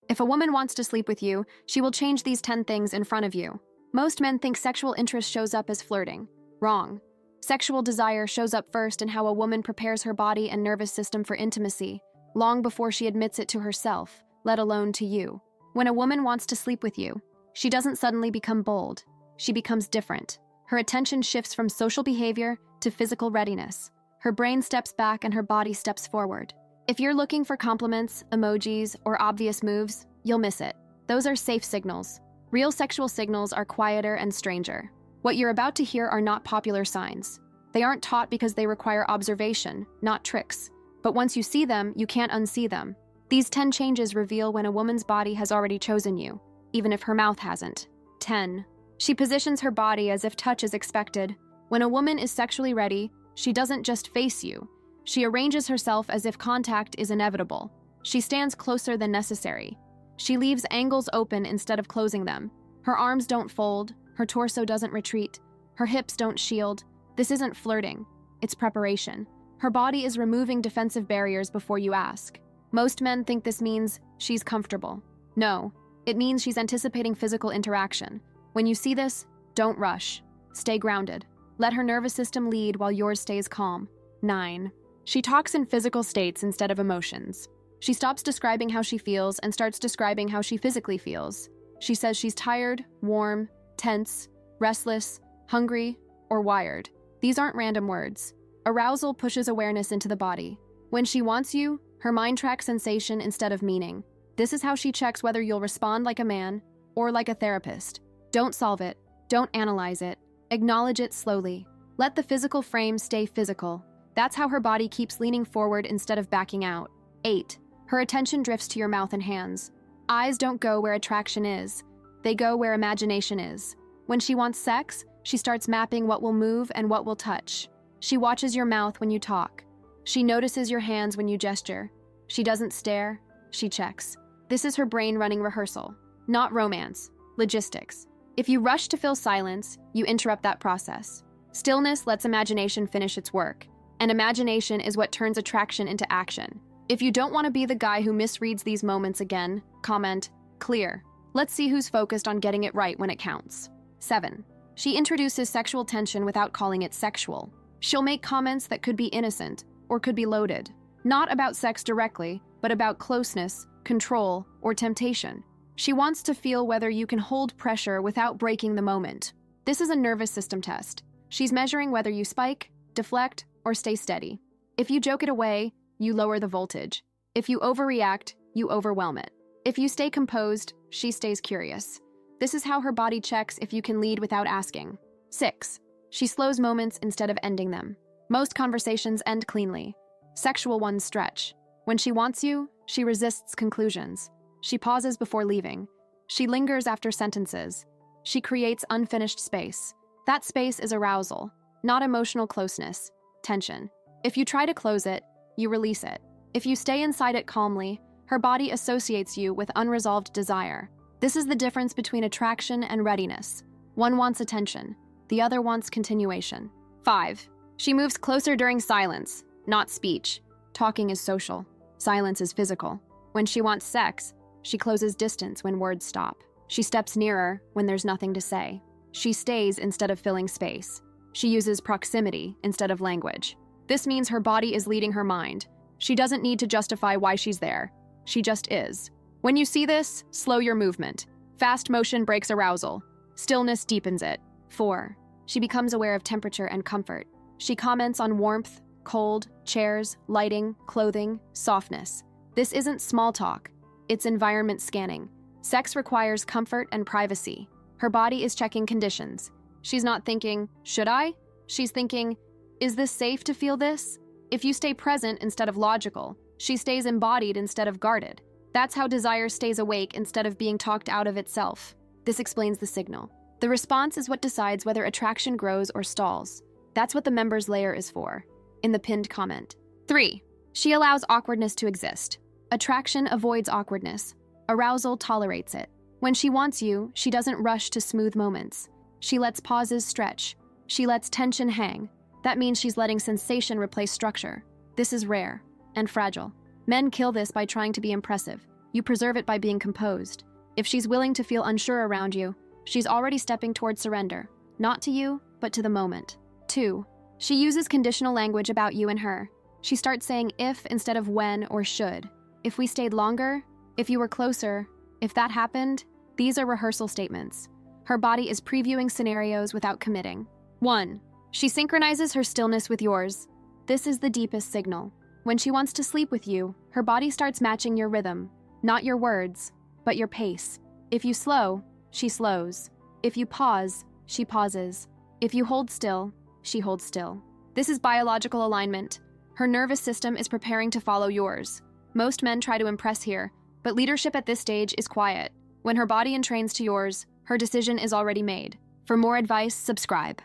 If a woman wants to sleep with you, she will change these 10 things in front of you. Most men think sexual interest shows up as flirting. Wrong. Sexual desire shows up first in how a woman prepares her body and nervous system for intimacy, long before she admits it to herself, let alone to you. When a woman wants to sleep with you, she doesn't suddenly become bold. She becomes different. Her attention shifts from social behavior to physical readiness. Her brain steps back and her body steps forward. If you're looking for compliments, emojis, or obvious moves, you'll miss it. Those are safe signals. Real sexual signals are quieter and stranger. What you're about to hear are not popular signs. They aren't taught because they require observation, not tricks. But once you see them, you can't unsee them. These 10 changes reveal when a woman's body has already chosen you, even if her mouth hasn't. 10. She positions her body as if touch is expected. When a woman is sexually ready, she doesn't just face you. She arranges herself as if contact is inevitable. She stands closer than necessary. She leaves angles open instead of closing them. Her arms don't fold. Her torso doesn't retreat. Her hips don't shield. This isn't flirting. It's preparation. Her body is removing defensive barriers before you ask. Most men think this means she's comfortable. No, it means she's anticipating physical interaction. When you see this, don't rush. Stay grounded. Let her nervous system lead while yours stays calm. 9. She talks in physical states instead of emotions. She stops describing how she feels and starts describing how she physically feels. She says she's tired, warm, tense, restless, hungry, or wired. These aren't random words. Arousal pushes awareness into the body. When she wants you, her mind tracks sensation instead of meaning. This is how she checks whether you'll respond like a man or like a therapist. Don't solve it. Don't analyze it. Acknowledge it slowly. Let the physical frame stay physical. That's how her body keeps leaning forward instead of backing out. 8. Her attention drifts to your mouth and hands. Eyes don't go where attraction is. They go where imagination is. When she wants sex, she starts mapping what will move and what will touch. She watches your mouth when you talk. She notices your hands when you gesture. She doesn't stare, she checks. This is her brain running rehearsal, not romance, logistics. If you rush to fill silence, you interrupt that process. Stillness lets imagination finish its work, and imagination is what turns attraction into action. If you don't want to be the guy who misreads these moments again, comment, clear. Let's see who's focused on getting it right when it counts. 7. She introduces sexual tension without calling it sexual. She'll make comments that could be innocent or could be loaded. Not about sex directly, but about closeness, control, or temptation. She wants to feel whether you can hold pressure without breaking the moment. This is a nervous system test. She's measuring whether you spike, deflect, or stay steady. If you joke it away, you lower the voltage. If you overreact, you overwhelm it. If you stay composed, she stays curious. This is how her body checks if you can lead without asking. 6. She slows moments instead of ending them. Most conversations end cleanly. Sexual ones stretch. When she wants you, she resists conclusions. She pauses before leaving. She lingers after sentences. She creates unfinished space. That space is arousal, not emotional closeness, tension. If you try to close it, you release it. If you stay inside it calmly, her body associates you with unresolved desire. This is the difference between attraction and readiness. One wants attention, the other wants continuation. 5. She moves closer during silence, not speech. Talking is social. Silence is physical. When she wants sex, she closes distance when words stop. She steps nearer when there's nothing to say. She stays instead of filling space. She uses proximity instead of language. This means her body is leading her mind. She doesn't need to justify why she's there. She just is. When you see this, slow your movement. Fast motion breaks arousal. Stillness deepens it. 4. She becomes aware of temperature and comfort. She comments on warmth, cold, chairs, lighting, clothing, softness. This isn't small talk. It's environment scanning. Sex requires comfort and privacy. Her body is checking conditions. She's not thinking, should I? She's thinking, is this safe to feel this? If you stay present instead of logical, she stays embodied instead of guarded. That's how desire stays awake instead of being talked out of itself. This explains the signal. The response is what decides whether attraction grows or stalls. That's what the members layer is for. In the pinned comment. 3. She allows awkwardness to exist. Attraction avoids awkwardness. Arousal tolerates it. When she wants you, she doesn't rush to smooth moments. She lets pauses stretch. She lets tension hang. That means she's letting sensation replace structure. This is rare and fragile. Men kill this by trying to be impressive. You preserve it by being composed. If she's willing to feel unsure around you, she's already stepping toward surrender, not to you, but to the moment. 2. She uses conditional language about you and her. She starts saying if instead of when or should. If we stayed longer, if you were closer, if that happened, these are rehearsal statements. Her body is previewing scenarios without committing. 1. She synchronizes her stillness with yours. This is the deepest signal. When she wants to sleep with you, her body starts matching your rhythm, not your words, but your pace. If you slow, she slows. If you pause, she pauses. If you hold still, she holds still. This is biological alignment. Her nervous system is preparing to follow yours. Most men try to impress here, but leadership at this stage is quiet. When her body entrains to yours, her decision is already made. For more advice, subscribe.